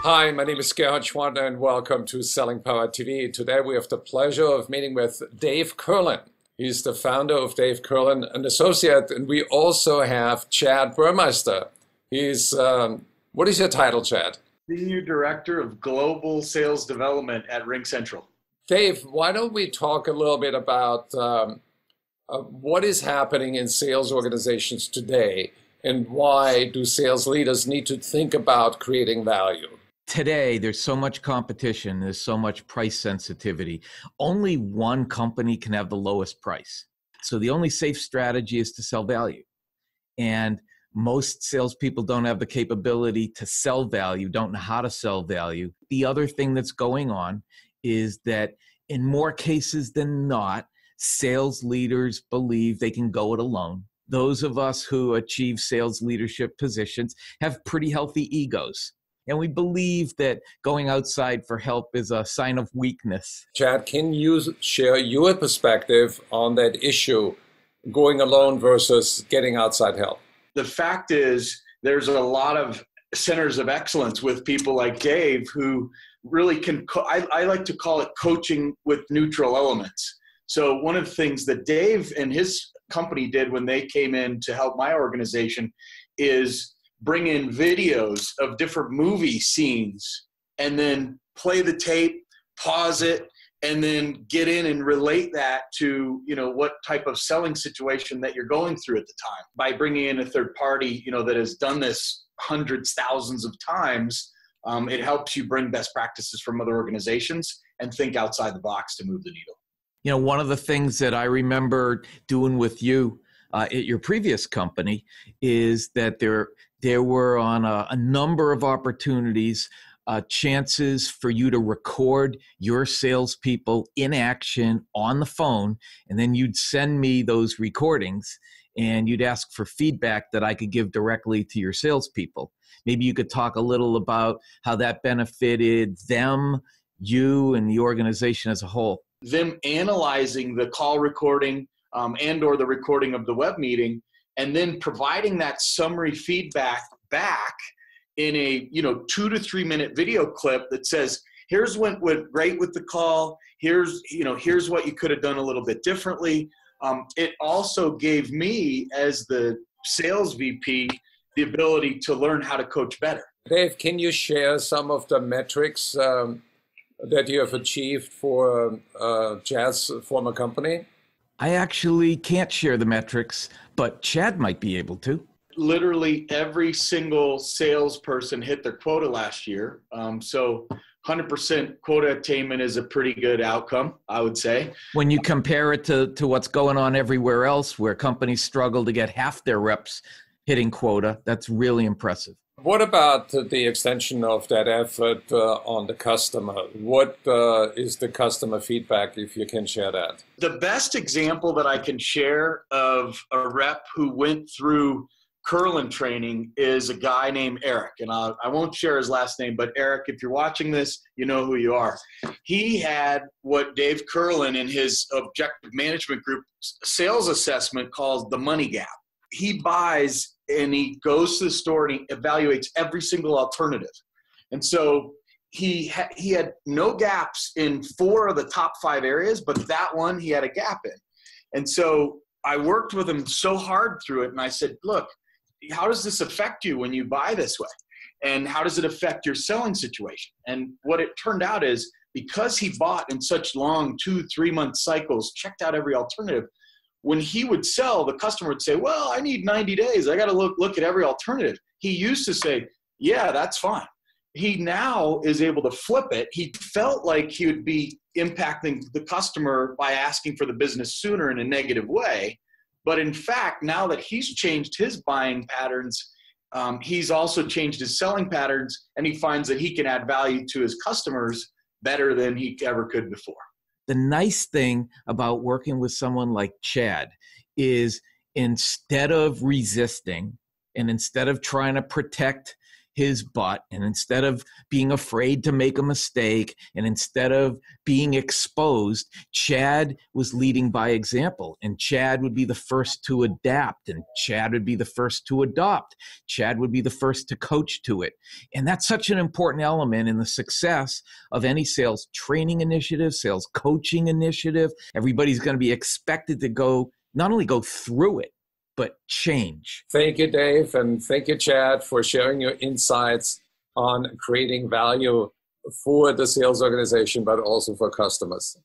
Hi, my name is Gerhard Gschwandtner and welcome to Selling Power TV. Today we have the pleasure of meeting with Dave Kurlan. He's the founder of Dave Kurlan, an associate, and we also have Chad Burmeister. He's, what is your title, Chad? Senior Director of Global Sales Development at RingCentral. Dave, why don't we talk a little bit about what is happening in sales organizations today and why do sales leaders need to think about creating value? Today, there's so much competition, there's so much price sensitivity. Only one company can have the lowest price. So the only safe strategy is to sell value. And most salespeople don't have the capability to sell value, don't know how to sell value. The other thing that's going on is that in more cases than not, sales leaders believe they can go it alone. Those of us who achieve sales leadership positions have pretty healthy egos. And we believe that going outside for help is a sign of weakness. Chad, can you share your perspective on that issue, going alone versus getting outside help? The fact is, there's a lot of centers of excellence with people like Dave who really can, I like to call it coaching with neutral elements. So one of the things that Dave and his company did when they came in to help my organization is bring in videos of different movie scenes and then play the tape, pause it, and then get in and relate that to, what type of selling situation that you're going through at the time. By bringing in a third party, that has done this hundreds, thousands of times, it helps you bring best practices from other organizations and think outside the box to move the needle. One of the things that I remember doing with you at your previous company is that there were on a number of opportunities, chances for you to record your salespeople in action on the phone, and then you'd send me those recordings, and you'd ask for feedback that I could give directly to your salespeople. Maybe you could talk a little about how that benefited them, you, and the organization as a whole. Them analyzing the call recording and or the recording of the web meeting, and then providing that summary feedback back in a 2 to 3 minute video clip that says, here's what went great with the call, here's what you could have done a little bit differently. It also gave me, as the sales VP, the ability to learn how to coach better. Dave, can you share some of the metrics that you have achieved for Chad's former company? I actually can't share the metrics, but Chad might be able to. Literally every single salesperson hit their quota last year. So 100% quota attainment is a pretty good outcome, I would say. When you compare it to what's going on everywhere else, where companies struggle to get half their reps hitting quota, that's really impressive. What about the extension of that effort on the customer? What is the customer feedback, if you can share that? The best example that I can share of a rep who went through Kurlan training is a guy named Eric. And I won't share his last name, but Eric, if you're watching this, you know who you are. He had what Dave Kurlan in his objective management group sales assessment calls the money gap. He buys and he goes to the store and he evaluates every single alternative. And so he had no gaps in 4 of the top 5 areas, but that one he had a gap in. And so I worked with him so hard through it. And I said, look, how does this affect you when you buy this way? And how does it affect your selling situation? And what it turned out is, because he bought in such long 2-3 month cycles, checked out every alternative, when he would sell, the customer would say, well, I need 90 days. I got to look at every alternative. He used to say, yeah, that's fine. He now is able to flip it. He felt like he would be impacting the customer by asking for the business sooner in a negative way. But in fact, now that he's changed his buying patterns, he's also changed his selling patterns, and he finds that he can add value to his customers better than he ever could before. The nice thing about working with someone like Chad is, instead of resisting and instead of trying to protect his butt, and instead of being afraid to make a mistake, and instead of being exposed, Chad was leading by example. And Chad would be the first to adapt, and Chad would be the first to adopt. Chad would be the first to coach to it. And that's such an important element in the success of any sales training initiative, sales coaching initiative. Everybody's going to be expected to not only go through it, but change. Thank you, Dave, and thank you, Chad, for sharing your insights on creating value for the sales organization, but also for customers.